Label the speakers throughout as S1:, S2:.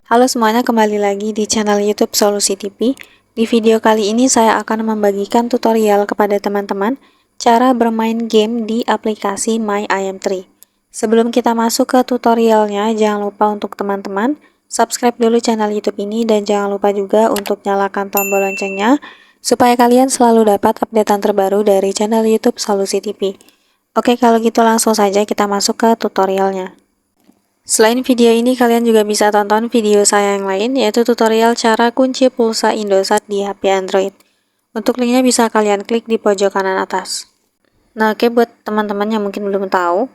S1: Halo semuanya, kembali lagi di channel YouTube Solusi TV. Di video kali ini saya akan membagikan tutorial kepada teman-teman cara bermain game di aplikasi My IM3. Sebelum kita masuk ke tutorialnya, jangan lupa untuk teman-teman subscribe dulu channel YouTube ini dan jangan lupa juga untuk nyalakan tombol loncengnya supaya kalian selalu dapat updatean terbaru dari channel YouTube Solusi TV. Oke, kalau gitu langsung saja kita masuk ke tutorialnya. Selain video ini, kalian juga bisa tonton video saya yang lain, yaitu tutorial cara kunci pulsa Indosat di HP Android. Untuk linknya bisa kalian klik di pojok kanan atas. Nah, oke, buat teman-teman yang mungkin belum tahu,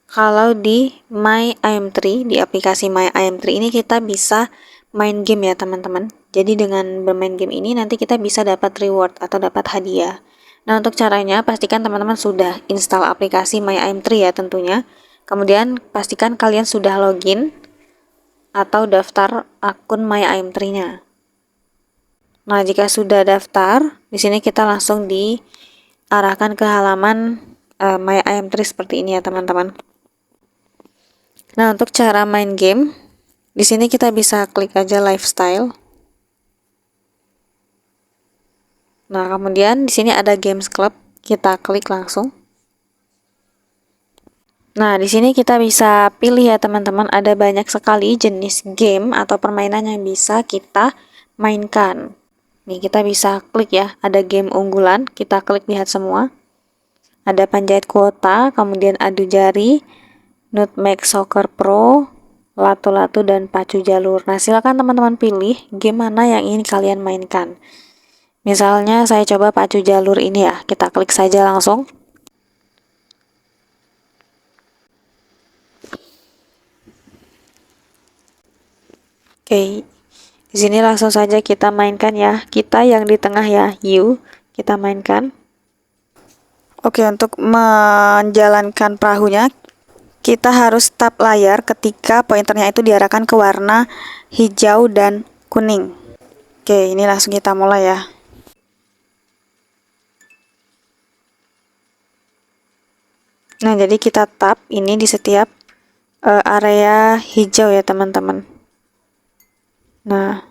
S1: kalau di My IM3, di aplikasi My IM3 ini kita bisa main game ya teman-teman. Jadi dengan bermain game ini nanti kita bisa dapat reward atau dapat hadiah. Nah, untuk caranya pastikan teman-teman sudah install aplikasi My IM3 ya tentunya. Kemudian pastikan kalian sudah login atau daftar akun My IM3-nya. Nah, jika sudah daftar, di sini kita langsung diarahkan ke halaman My IM3 seperti ini ya, teman-teman. Nah, untuk cara main game, di sini kita bisa klik aja lifestyle. Nah, kemudian di sini ada Games Club, kita klik langsung. Nah, di sini kita bisa pilih ya teman-teman, ada banyak sekali jenis game atau permainan yang bisa kita mainkan. Nih, kita bisa klik ya, ada game unggulan, kita klik lihat semua. Ada panjat kuota, kemudian adu jari, Nutmeg Soccer Pro, lato-lato, dan pacu jalur. Nah, silakan teman-teman pilih game mana yang ingin kalian mainkan. Misalnya saya coba pacu jalur ini ya, kita klik saja langsung. Oke, di sini langsung saja kita mainkan ya. Kita yang di tengah ya, kita mainkan. Oke, untuk menjalankan perahunya, kita harus tap layar ketika pointernya itu diarahkan ke warna hijau dan kuning. Oke, ini langsung kita mulai ya. Nah, jadi kita tap ini di setiap area hijau ya teman-teman. Nah,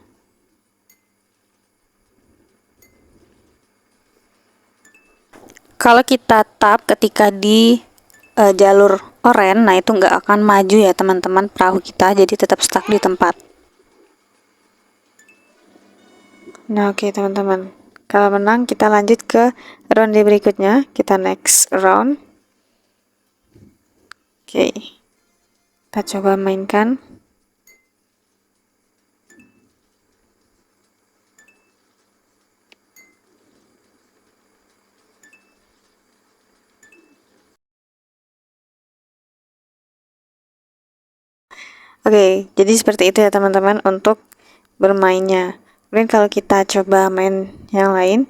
S1: kalau kita tap ketika di jalur oranye, nah itu nggak akan maju ya teman-teman perahu kita, jadi tetap stuck di tempat. Nah, oke teman-teman, kalau menang kita lanjut ke ronde berikutnya, kita next round. Oke, kita coba mainkan. Oke, jadi seperti itu ya teman-teman untuk bermainnya. Kemudian kalau kita coba main yang lain,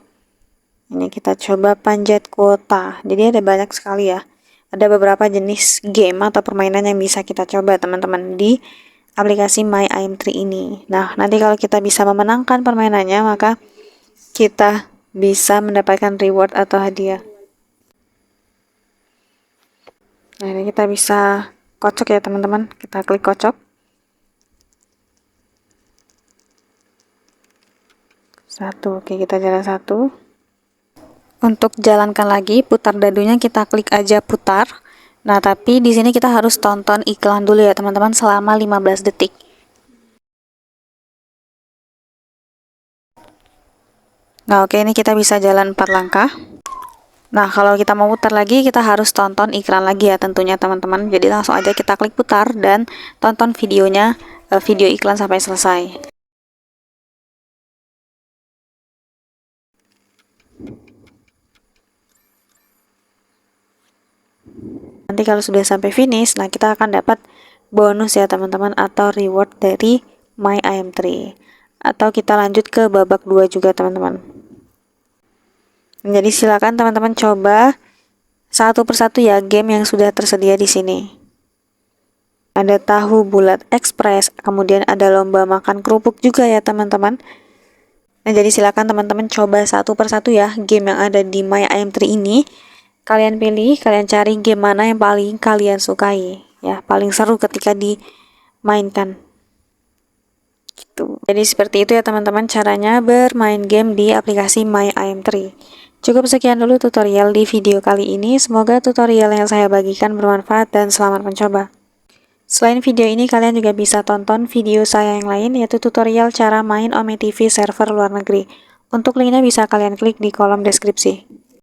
S1: ini kita coba panjat kuota. Jadi ada banyak sekali ya. Ada beberapa jenis game atau permainan yang bisa kita coba teman-teman di aplikasi My IM3 ini. Nah, nanti kalau kita bisa memenangkan permainannya, maka kita bisa mendapatkan reward atau hadiah. Nah, ini kita bisa kocok ya teman-teman. Kita klik kocok. Satu, oke, kita jalan satu. Untuk jalankan lagi, putar dadunya kita klik aja putar. Nah, tapi di sini kita harus tonton iklan dulu ya teman-teman selama 15 detik. Nah, oke, ini kita bisa jalan 4 langkah. Nah, kalau kita mau putar lagi, kita harus tonton iklan lagi ya tentunya teman-teman. Jadi langsung aja kita klik putar dan tonton videonya, video iklan sampai selesai. Nanti kalau sudah sampai finish, nah kita akan dapat bonus ya teman-teman atau reward dari My IM3. Atau kita lanjut ke babak 2 juga teman-teman. Jadi silakan teman-teman coba satu persatu ya game yang sudah tersedia di sini. Ada tahu bulat ekspres, kemudian ada lomba makan kerupuk juga ya teman-teman. Nah, jadi silakan teman-teman coba satu persatu ya game yang ada di My IM3 ini. Kalian pilih, kalian cari game mana yang paling kalian sukai ya, paling seru ketika mainkan. Gitu. Jadi seperti itu ya teman-teman caranya bermain game di aplikasi My IM3. Cukup sekian dulu tutorial di video kali ini. Semoga tutorial yang saya bagikan bermanfaat dan selamat mencoba. Selain video ini, kalian juga bisa tonton video saya yang lain, yaitu tutorial cara main Ome TV server luar negeri. Untuk linknya bisa kalian klik di kolom deskripsi.